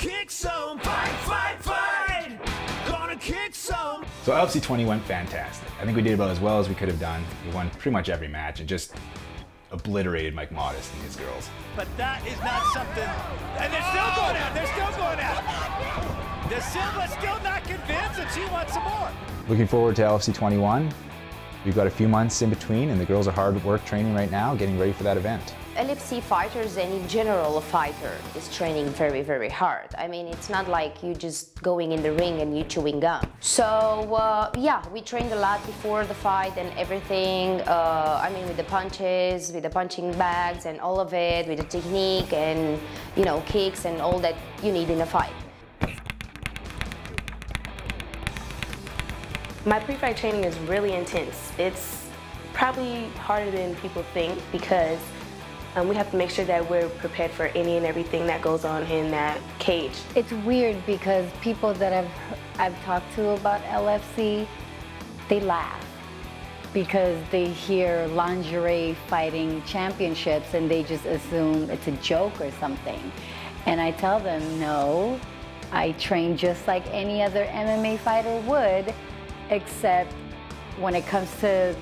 kick some, fight, fight, fight. Gonna kick some. So LFC 20 went fantastic. I think we did about as well as we could have done. We won pretty much every match and just obliterated Mike Modest and his girls. But that is not something, and they're still going out, they're still going out. De Silva's still not convinced and she wants some more. Looking forward to LFC 21. We've got a few months in between and the girls are hard at work training right now, getting ready for that event. LFC fighters and in general a fighter is training very, very hard. I mean, it's not like you just going in the ring and you chewing gum. So yeah, we trained a lot before the fight and everything. I mean, with the punches, with the punching bags and all of it, with the technique and, you know, kicks and all that you need in a fight. My pre-fight training is really intense. It's probably harder than people think because we have to make sure that we're prepared for any and everything that goes on in that cage. It's weird because people that I've talked to about LFC, they laugh because they hear Lingerie Fighting Championships and they just assume it's a joke or something. And I tell them, no, I train just like any other MMA fighter would, except when it comes to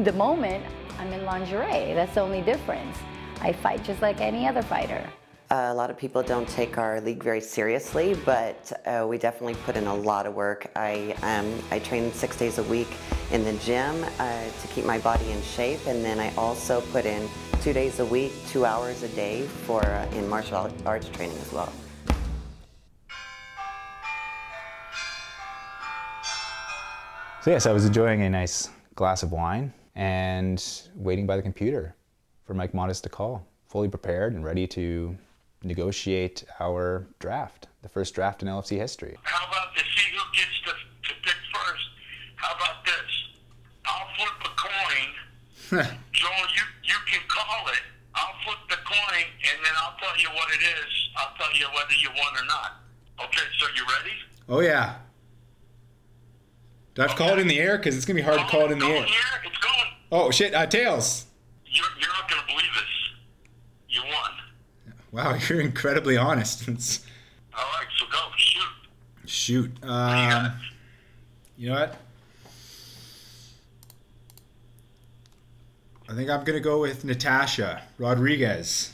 the moment, I'm in lingerie. That's the only difference. I fight just like any other fighter. A lot of people don't take our league very seriously, but we definitely put in a lot of work. I train 6 days a week in the gym to keep my body in shape, and then I also put in 2 days a week, 2 hours a day for in martial arts training as well. So yes, I was enjoying a nice glass of wine and waiting by the computer for Mike Modest to call, fully prepared and ready to negotiate our draft, the first draft in LFC history. How about to see who gets to pick first? How about this? I'll flip a coin. Joel, you can call it. I'll flip the coin and then I'll tell you what it is. I'll tell you whether you won or not. Okay, so you ready? Oh yeah. Do I have to call it in the air? Because it's going to be hard to call it in the air. It's going. Oh, shit. Tails. You're not going to believe this. You won. Wow, you're incredibly honest. All right, so go. Shoot. Shoot. You know what? I think I'm going to go with Natasha Rodriguez.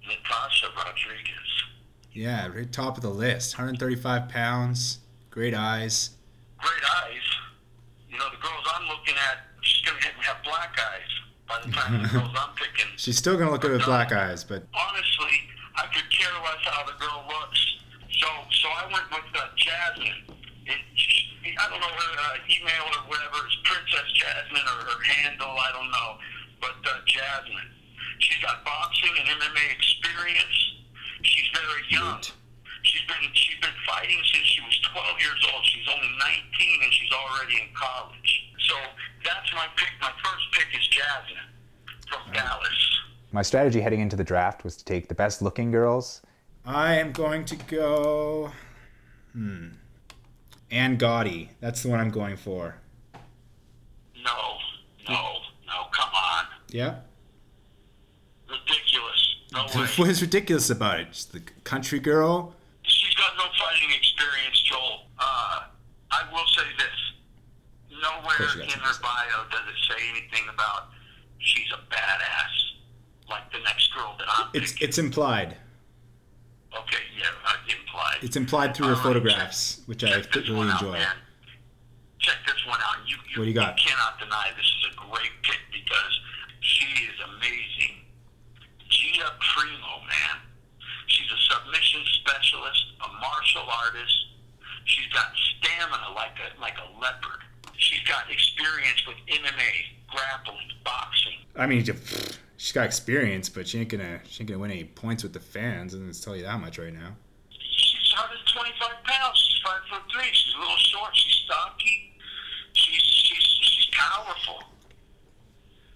Natasha Rodriguez. Yeah, right top of the list. 135 pounds. Great eyes. Great eyes. You know, the girls I'm looking at, she's going to have black eyes by the time the girls I'm picking. She's still going to look good with black eyes, but... Honestly, I could care less how the girl looks. So I went with Jasmine. I don't know her email or whatever. It's Princess Jasmine or her handle. I don't know. But Jasmine. She's got boxing and MMA experience. She's very young. She's been fighting since she was 12 years old. She's only 19 and she's already in college. So that's my pick. My first pick is Jasmine from Dallas. My strategy heading into the draft was to take the best looking girls. I am going to go... Ann Gotti. That's the one I'm going for. No, come on. Yeah? Ridiculous. No way. What is ridiculous about it? Just the country girl? She's got no fighting experience, Joel. I will say this. Nowhere in her bio does it say anything about she's a badass like the next girl that I'm picking. It's implied. Okay, yeah, implied. It's implied through her photographs, which I really enjoy. Man. Check this one out. What do you got? You cannot deny this is a great pick because she is amazing. Gia Primo, man. She's a submission specialist, a martial artist. She's got stamina like a leopard. She's got experience with MMA, grappling, boxing. I mean, she's got experience, but she ain't gonna win any points with the fans. I'm gonna tell you that much right now. She's 125 pounds. She's 5'3". She's a little short. She's stocky. She's powerful.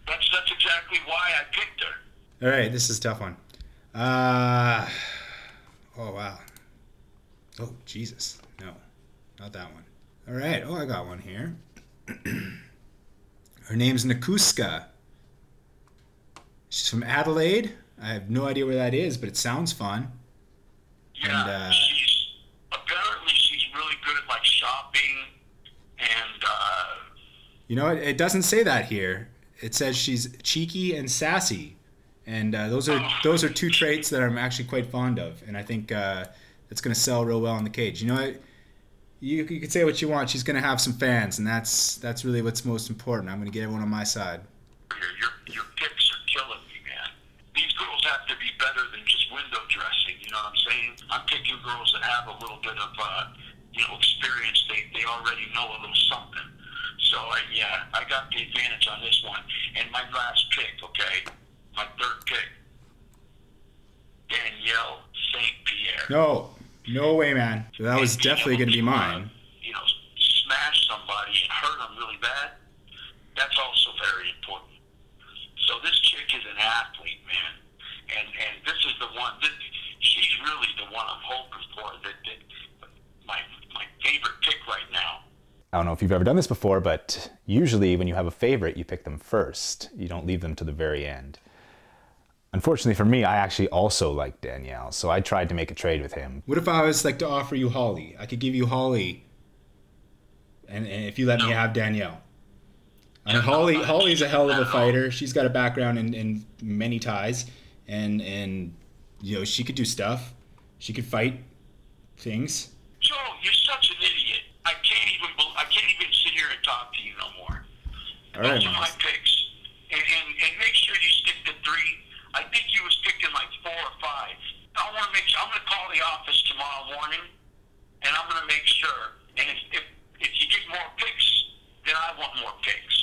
That's exactly why I picked her. All right, this is a tough one. Oh wow. Oh Jesus, no, not that one. All right. Oh, I got one here. Her name's Nakuska. She's from Adelaide. I have no idea where that is, but it sounds fun. Yeah, And, she's really good at like shopping, and you know, it doesn't say that here. It says she's cheeky and sassy, and those are two traits that I'm actually quite fond of, and I think it's going to sell real well in the cage. You know what? You could say what you want. She's going to have some fans, and that's really what's most important. I'm going to get everyone on my side. your picks are killing me, man. These girls have to be better than just window dressing. You know what I'm saying? I'm picking girls that have a little bit of experience. They already know a little something. So I got the advantage on this one. And my last pick, okay, my third pick, Danielle St. Pierre. No way, man. So that was definitely going to be mine. Smash somebody and hurt them really bad. That's also very important. So this chick is an athlete, man, and this is the one. She's really the one I'm hoping for. That my favorite pick right now. I don't know if you've ever done this before, but usually when you have a favorite, you pick them first. You don't leave them to the very end. Unfortunately for me, I actually also like Danielle, so I tried to make a trade with him. What if I was like to offer you Holly? I could give you Holly, and if you let me have Danielle. I mean, Holly's a hell of a fighter. She's got a background in many ties, and she could do stuff. She could fight things. Joe, you're such an idiot. I can't even sit here and talk to you no more. All right, those are my picks, and make sure you stick to 3. I think you was picking like 4 or 5. I want to make sure. I'm going to call the office tomorrow morning, and I'm going to make sure. And if you get more picks, then I want more picks.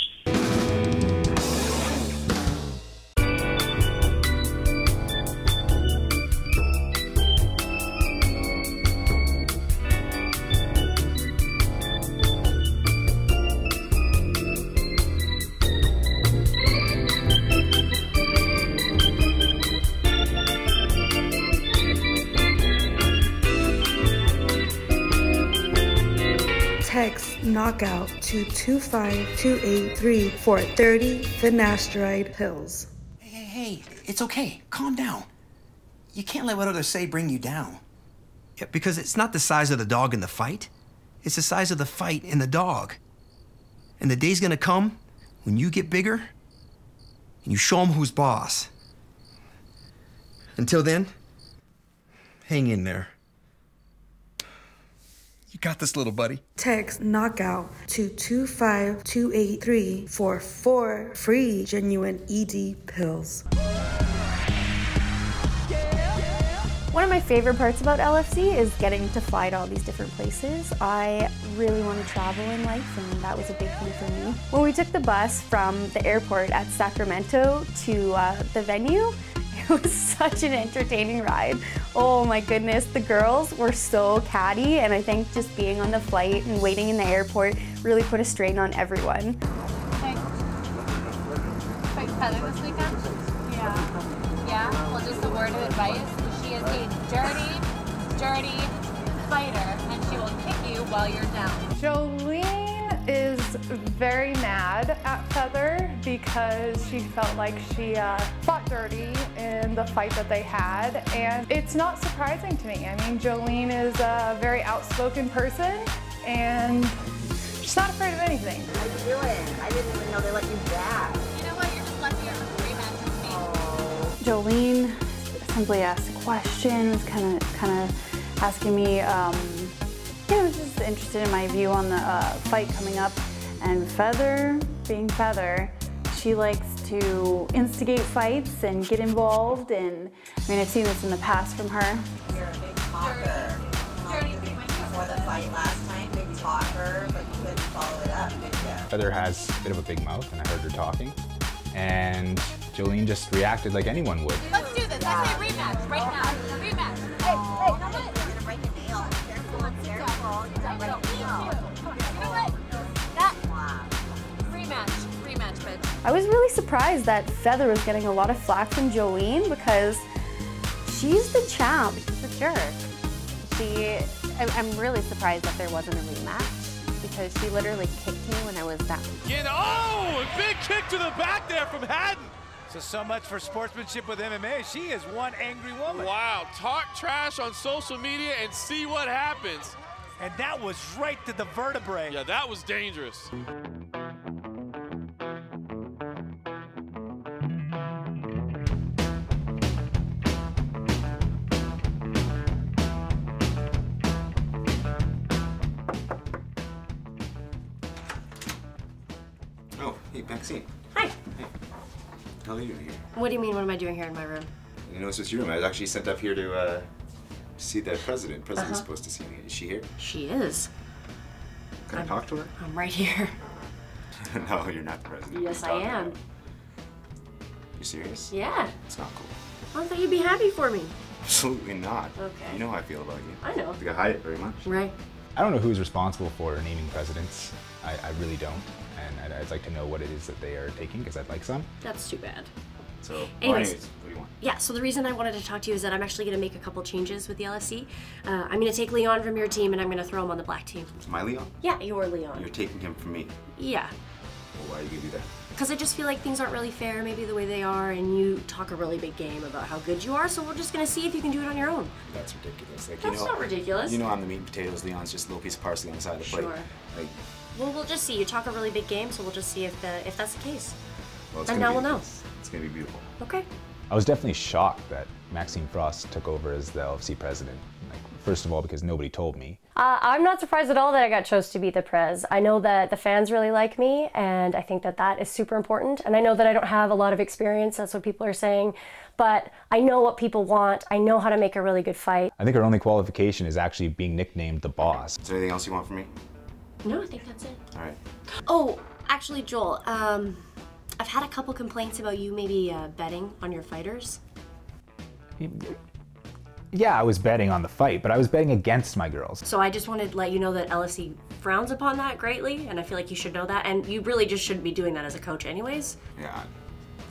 Text knockout to 25283 for 30 finasteride pills. Hey, it's okay. Calm down. You can't let what others say bring you down. Yeah, because it's not the size of the dog in the fight. It's the size of the fight in the dog. And the day's gonna come when you get bigger and you show them who's boss. Until then, hang in there. You got this, little buddy. Text knockout to 25283 for 4 free genuine ED pills. One of my favorite parts about LFC is getting to fly to all these different places. I really want to travel in life, and that was a big thing for me. When we took the bus from the airport at Sacramento to the venue, it was such an entertaining ride. Oh my goodness, the girls were so catty, and I think just being on the flight and waiting in the airport really put a strain on everyone. Hey. Fight Heather this weekend? Yeah? Well, just a word of advice. She is a dirty fighter, and she will kick you while you're down. Jolene is very mad at Feather because she felt like she fought dirty in the fight that they had, and it's not surprising to me. I mean, Jolene is a very outspoken person, and she's not afraid of anything. How you doing? I didn't even know they let you back. You know what? You're just lucky you're in a rematch with me. Oh. Jolene simply asked a question, was kind of asking me, just interested in my view on the fight coming up. And Feather, being Feather, she likes to instigate fights and get involved. And I mean, I've seen this in the past from her. You're a big talker. Before the fight last time, big talker, but you couldn't follow it up, did you? Feather has a bit of a big mouth, and I heard her talking. And Jolene just reacted like anyone would. Let's do this. I say rematch right now. Rematch. Hey, you're gonna break a nail. Careful, careful. You know what? Rematch, bitch. I was really surprised that Feather was getting a lot of flack from Jolene because she's the champ. She's a jerk. I'm really surprised that there wasn't a rematch because she literally kicked me when I was down. A big kick to the back there from Haddon. So much for sportsmanship with MMA. She is one angry woman. Wow, talk trash on social media and see what happens. And that was right to the vertebrae. Yeah, that was dangerous. Oh, hey, Maxine. Hi. Hey. How are you doing here? What do you mean, what am I doing here in my room? You know, it's just your room. I was actually sent up here to see the president. President's supposed to see me. Is she here? She is. Can I talk to her? I'm right here. No, you're not the president. Yes, I am. You serious? Yeah. It's not cool. I thought you'd be happy for me. Absolutely not. Okay. You know how I feel about you. I know. I think I hide it very much. Right. I don't know who's responsible for naming presidents. I really don't. And I'd like to know what it is that they are taking, because I'd like some. That's too bad. So, Anyways, what do you want? Yeah, so the reason I wanted to talk to you is that I'm actually going to make a couple changes with the LFC. I'm going to take Leon from your team and I'm going to throw him on the black team. My Leon? Yeah, your Leon. You're taking him from me. Yeah. Well, why are you going to do that? Because I just feel like things aren't really fair, maybe the way they are, and you talk a really big game about how good you are, so we're just going to see if you can do it on your own. That's ridiculous. Like, That's not ridiculous. You know I'm the meat and potatoes. Leon's just a little piece of parsley on the side of the plate. Sure. Like, Well, we'll just see. You talk a really big game, so we'll just see if that's the case. well, And now we'll know. It's going to be beautiful. Okay. I was definitely shocked that Maxine Frost took over as the LFC president. Like, first of all, because nobody told me. I'm not surprised at all that I got chose to be the prez. I know that the fans really like me, and I think that that is super important. And I know that I don't have a lot of experience, that's what people are saying, but I know what people want. I know how to make a really good fight. I think our only qualification is actually being nicknamed the boss. Is there anything else you want from me? No, I think that's it. All right. Oh, actually, Joel, I've had a couple complaints about you maybe betting on your fighters. Yeah, I was betting on the fight, but I was betting against my girls. So I just wanted to let you know that LFC frowns upon that greatly, and I feel like you should know that, and you really just shouldn't be doing that as a coach anyways. Yeah,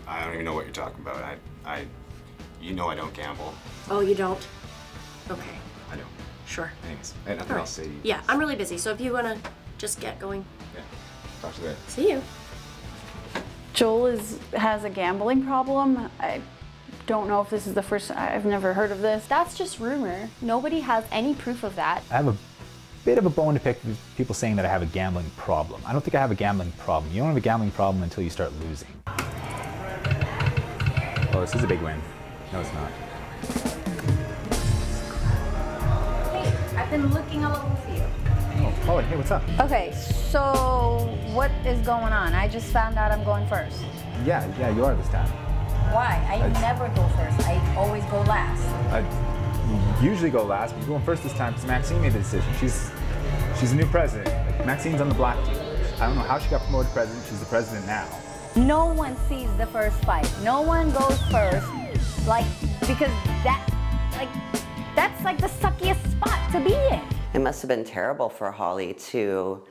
I don't even know what you're talking about. You know I don't gamble. Oh, you don't? Okay. I don't. Sure. Anyways, I had nothing else to say. Yeah, I'm really busy, so if you want to just get going. Yeah, talk to you later. See you. Joel has a gambling problem. I don't know if this is the first, I've never heard of this. That's just rumor. Nobody has any proof of that. I have a bit of a bone to pick with people saying that I have a gambling problem. I don't think I have a gambling problem. You don't have a gambling problem until you start losing. Oh, this is a big win. No, it's not. Hey, I've been looking all over for you. Oh, Holly, hey, what's up? Okay, so what is going on? I just found out I'm going first. Yeah, you are this time. Why? I never go first. I always go last. I usually go last, but you're going first this time because Maxine made the decision. She's the new president. Like, Maxine's on the black team. I don't know how she got promoted to president. She's the president now. No one sees the first fight. No one goes first, because that's like the suckiest spot to be in. It must have been terrible for Holly to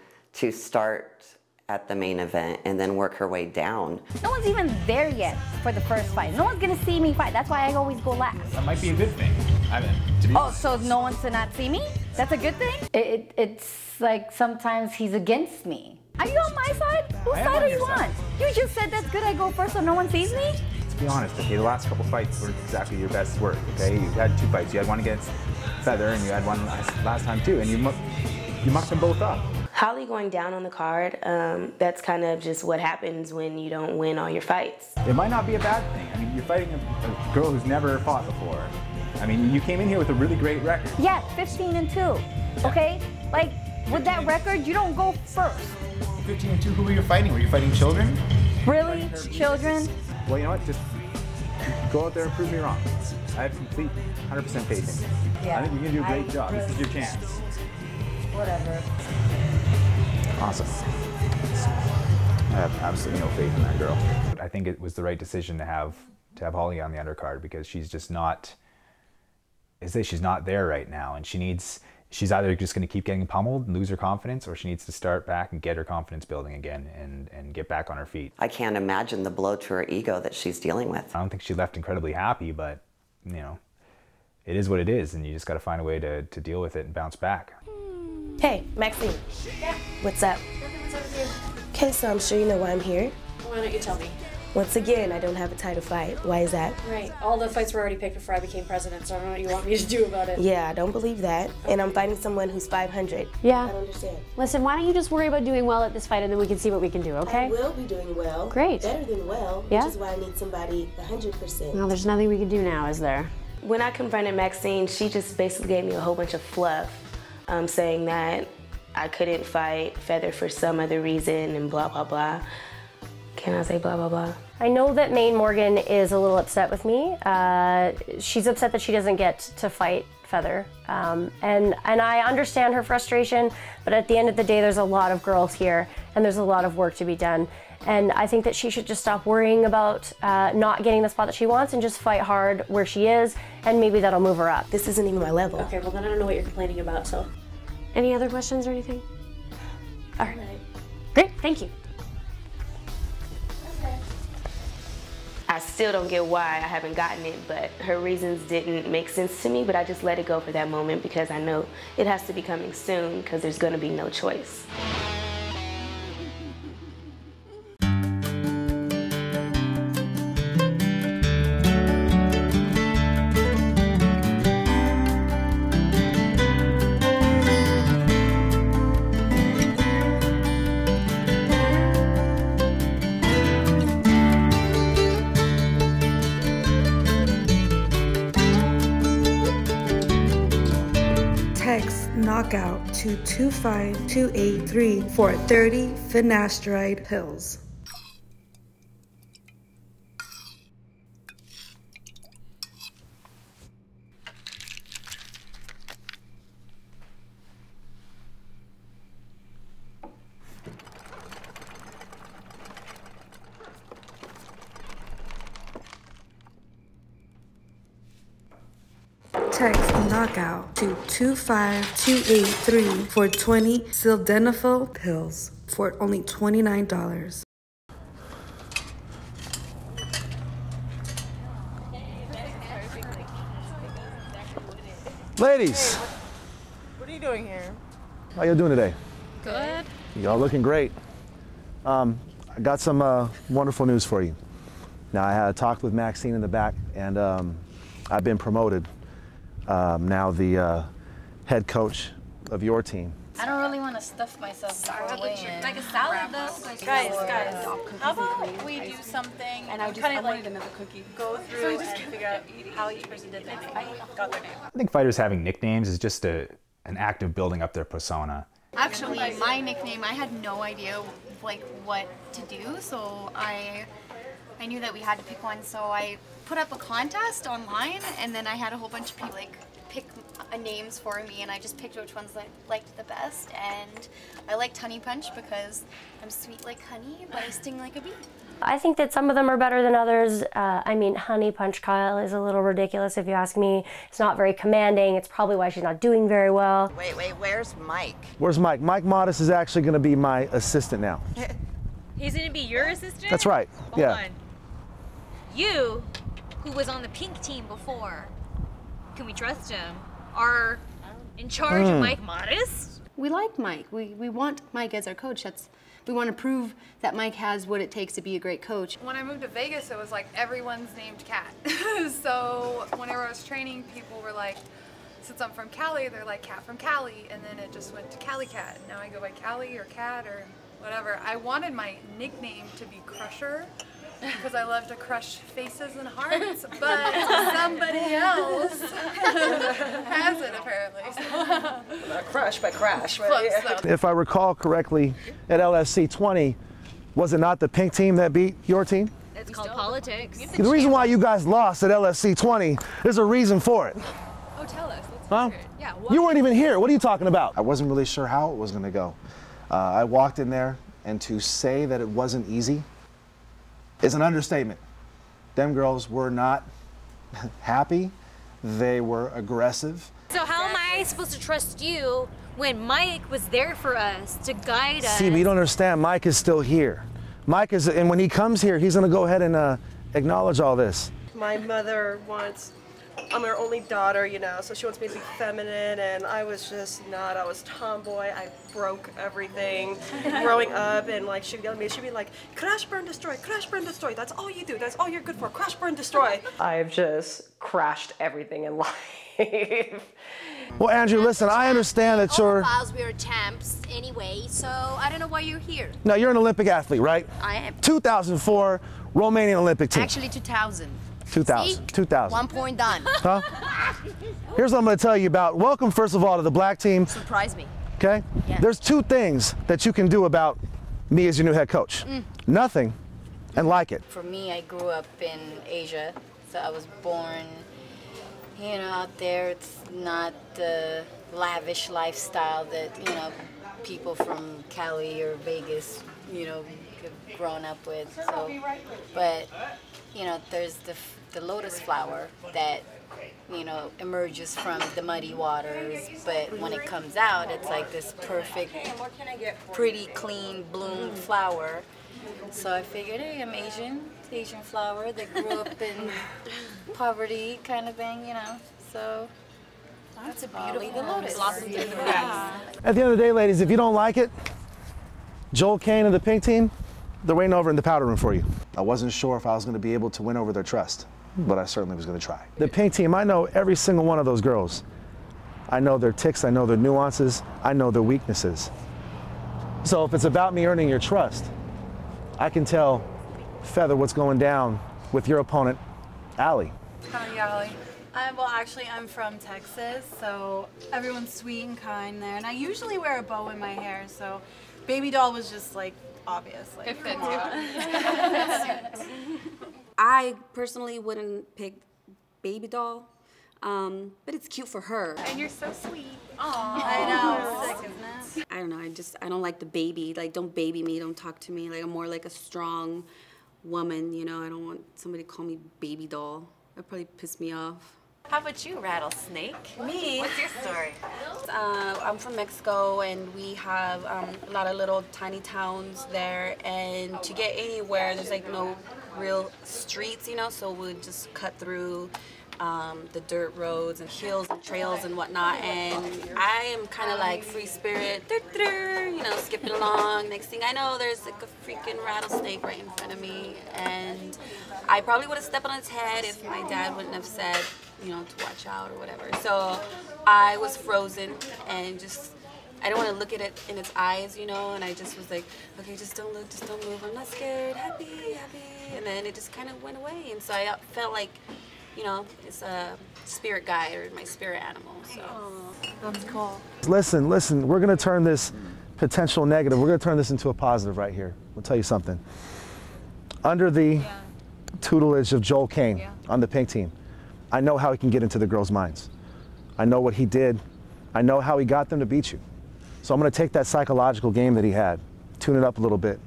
start at the main event and then work her way down. No one's even there yet for the first fight. No one's gonna see me fight. That's why I always go last. That might be a good thing. I mean, to be honest. So no one's to not see me? That's a good thing? It's like sometimes he's against me. Are you on my side? Whose side are you on? You just said that's good I go first so no one sees me? To be honest, okay, the last couple fights were exactly your best work, okay? You had 2 fights. You had one against Feather and you had one last time too, and you mucked them both up. Holly going down on the card, that's kind of just what happens when you don't win all your fights. It might not be a bad thing. I mean, you're fighting a girl who's never fought before. I mean, you came in here with a really great record. Yeah, 15-2, okay? Like, with that record, you don't go first. 15-2, who were you fighting? Were you fighting children? Really? Children? Well, you know what? Just go out there and prove me wrong. I have complete 100% faith in you. Yeah, I think you're going to do a great job. This is your chance. Whatever. Awesome. I have absolutely no faith in that girl. I think it was the right decision to have Holly on the undercard because she's just not, she's not there right now, and she's either just going to keep getting pummeled and lose her confidence, or she needs to start back and get her confidence building again and get back on her feet. I can't imagine the blow to her ego that she's dealing with. I don't think she left incredibly happy, but you know, it is what it is, and you just got to find a way to deal with it and bounce back. Hey, Maxine. Yeah. What's up? Nothing, what's up with you? Okay, so I'm sure you know why I'm here. Why don't you tell me? Once again, I don't have a title fight. Why is that? Right. All the fights were already picked before I became president, so I don't know what you want me to do about it. Yeah, I don't believe that. And I'm fighting someone who's 500. Yeah. I don't understand. Listen, why don't you just worry about doing well at this fight and then we can see what we can do, okay? I will be doing well. Great. Better than well, Yeah? which is why I need somebody 100%. Well, there's nothing we can do now, is there? When I confronted Maxine, she just basically gave me a whole bunch of fluff, saying that I couldn't fight Feather for some other reason and blah, blah, blah. Can I say blah, blah, blah? I know that Maine Morgan is a little upset with me. She's upset that she doesn't get to fight Feather. And I understand her frustration, but at the end of the day, there's a lot of girls here and there's a lot of work to be done. And I think that she should just stop worrying about not getting the spot that she wants and just fight hard where she is, and maybe that'll move her up. This isn't even my level. Okay, well then I don't know what you're complaining about, so. Any other questions or anything? All right. Great, thank you. I still don't get why I haven't gotten it, but her reasons didn't make sense to me, but I just let it go for that moment because I know it has to be coming soon because there's gonna be no choice. Text knockout to 25283 for 30 finasteride pills. Text knockout to 25283 for 20 sildenafil pills for only $29. Ladies, What are you doing here? how y'all doing today? Good. Y'all looking great. I got some wonderful news for you. Now, I had a talk with Maxine in the back, and I've been promoted. Now the head coach of your team. I don't really want to stuff myself before weigh-in. Like a salad though. Guys, how about we do something and I kind of like another cookie. Go through and figure out how each person did their thing. I got their name. I think fighters having nicknames is just an act of building up their persona. Actually, my nickname, I had no idea like what to do, so I knew that we had to pick one, so I put up a contest online, and then I had a whole bunch of people like pick names for me, and I just picked which ones I liked the best, and I liked Honey Punch because I'm sweet like honey, but I sting like a bee. I think that some of them are better than others. I mean, Honey Punch Kyle is a little ridiculous if you ask me. It's not very commanding. It's probably why she's not doing very well. Wait, where's Mike? Where's Mike? Mike Modest is actually going to be my assistant now. He's gonna be your assistant? That's right. Hold yeah. on. You, who was on the pink team before, can we trust him? Are in charge of Mike Modest? We like Mike. We want Mike as our coach. We want to prove that Mike has what it takes to be a great coach. When I moved to Vegas, it was like everyone's named Kat. So whenever I was training, people were like, since I'm from Cali, they're like Kat from Cali, and then it just went to Cali Cat. Now I go by Cali or Kat or whatever. I wanted my nickname to be Crusher because I love to crush faces and hearts, but somebody else has it apparently. Not crush, but crash. Close, though. If I recall correctly, at LFC 20, was it not the pink team that beat your team? It's called politics. The reason why you guys lost at LFC 20, there's a reason for it. Oh, tell us. Let's Huh? hear it. Yeah. You weren't even here. What are you talking about? I wasn't really sure how it was going to go. I walked in there, and to say that it wasn't easy is an understatement. Them girls were not happy. They were aggressive. So how am I supposed to trust you when Mike was there for us to guide us? See, but you don't understand. Mike is still here. Mike is, and when he comes here, he's going to go ahead and acknowledge all this. My mother wants I'm her only daughter, you know, so she wants me to be feminine, and I was just not. I was tomboy. I broke everything growing up, and like she'd yell at me, she'd be like, crash, burn, destroy, crash, burn, destroy. That's all you do. That's all you're good for. Crash, burn, destroy. I've just crashed everything in life. Well, Andrew, listen, I understand that you're... All of us, we are champs anyway, so I don't know why you're here. No, you're an Olympic athlete, right? I am. 2004 Romanian Olympic team. Actually, 2000. 2000. See? 2000. 1 point done. Huh? Here's what I'm going to tell you about. Welcome, first of all, to the black team. Surprise me. Okay? Yeah. There's 2 things that you can do about me as your new head coach. Nothing and like it. For me, I grew up in Asia, so I was born, you know, out there. It's not the lavish lifestyle that, you know, people from Cali or Vegas, you know, have grown up with. So, but, you know, there's the lotus flower that, you know, emerges from the muddy waters, but when it comes out, it's like this perfect, pretty, clean, bloomed flower. So I figured, hey, I'm Asian, Asian flower that grew up in poverty kind of thing, you know, so that's a beautiful lotus. Blossom through the cracks. At the end of the day, ladies, if you don't like it, Joel Kane and the pink team, they're waiting over in the powder room for you. I wasn't sure if I was going to be able to win over their trust, but I certainly was going to try. The pink team, I know every single one of those girls. I know their tics, I know their nuances, I know their weaknesses. So if it's about me earning your trust, I can tell Feather what's going down with your opponent, Allie. Hi, Allie. Well, actually, I'm from Texas, so everyone's sweet and kind there. And I usually wear a bow in my hair, so baby doll was just like obvious. Like, it fits you. I personally wouldn't pick baby doll, but it's cute for her. And you're so sweet. Aww. I know, it's sick, isn't it? I don't know, I don't like the baby. Like, don't baby me, don't talk to me. Like, I'm more like a strong woman, you know? I don't want somebody to call me baby doll. That'd probably piss me off. How about you, Rattlesnake? Me? What's your story? I'm from Mexico, and we have a lot of little tiny towns there, and to get anywhere, there's like no real streets, you know, so we just cut through the dirt roads and hills and trails and whatnot, and I am kind of like free spirit, you know, skipping along. Next thing I know, there's like a freaking rattlesnake right in front of me, and I probably would have stepped on its head if my dad wouldn't have said, you know, to watch out or whatever. So I was frozen and just, I didn't want to look at it in its eyes, you know, and I just was like, okay, just don't look, just don't move, I'm not scared, happy, happy, and then it just kind of went away, and so I felt like, you know, it's a spirit guide or my spirit animal, so. That's cool. Listen, we're going to turn this potential negative, we're going to turn this into a positive right here. I'll tell you something. Under the tutelage of Joel Kane on the pink team, I know how he can get into the girls' minds. I know what he did. I know how he got them to beat you. So I'm going to take that psychological game that he had, tune it up a little bit.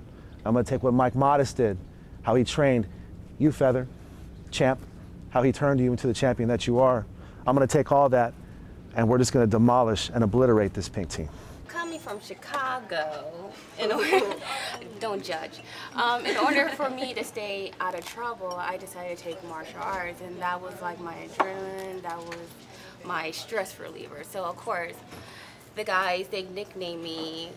I'm going to take what Mike Modest did, how he trained you, Feather, champ, how he turned you into the champion that you are. I'm going to take all that, and we're just going to demolish and obliterate this pink team. Coming from Chicago, don't judge. In order for me to stay out of trouble, I decided to take martial arts, and that was like my adrenaline, that was my stress reliever. So of course, the guys, they nickname me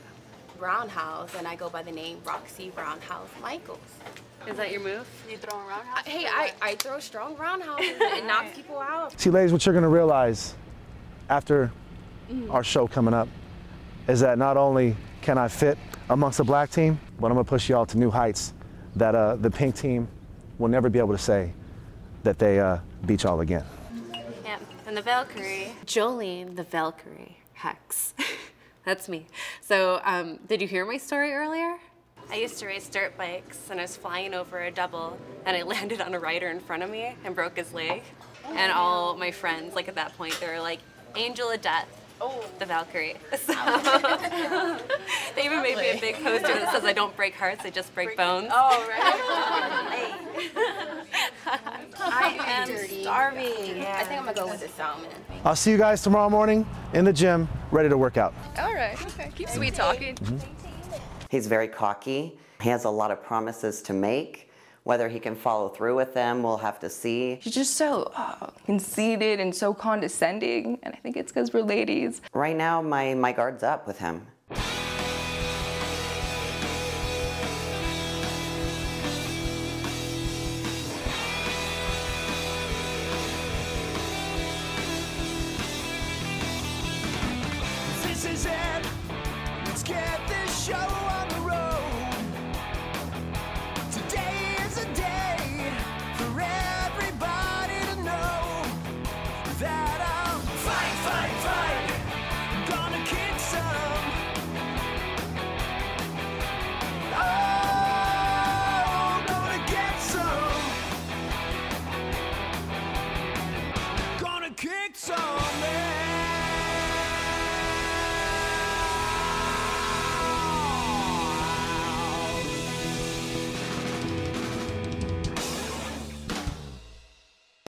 Roundhouse, and I go by the name Roxy Roundhouse Michaels. Is that your move? You throw a roundhouse? Hey, I throw strong roundhouses and knock people out. See, ladies, what you're going to realize after our show coming up is that not only can I fit amongst the black team, but I'm going to push y'all to new heights that the pink team will never be able to say that they beat y'all again. Yeah, and the Valkyrie. Jolene, the Valkyrie, Hex. That's me. So, did you hear my story earlier? I used to race dirt bikes, and I was flying over a double, and I landed on a rider in front of me and broke his leg. And all my friends, like at that point, they were like, Angel of Death, the Valkyrie. So they even made me a big poster that says I don't break hearts, I just break bones. Oh, right. I am starving. Yeah. I think I'm gonna go with the salmon. I'll see you guys tomorrow morning in the gym, ready to work out. All right, okay. Keep sweet talking. He's very cocky. He has a lot of promises to make, Whether he can follow through with them, we'll have to see. He's just so conceited and so condescending, and I think it's because we're ladies. Right now, my guard's up with him. This is it. Let's get this show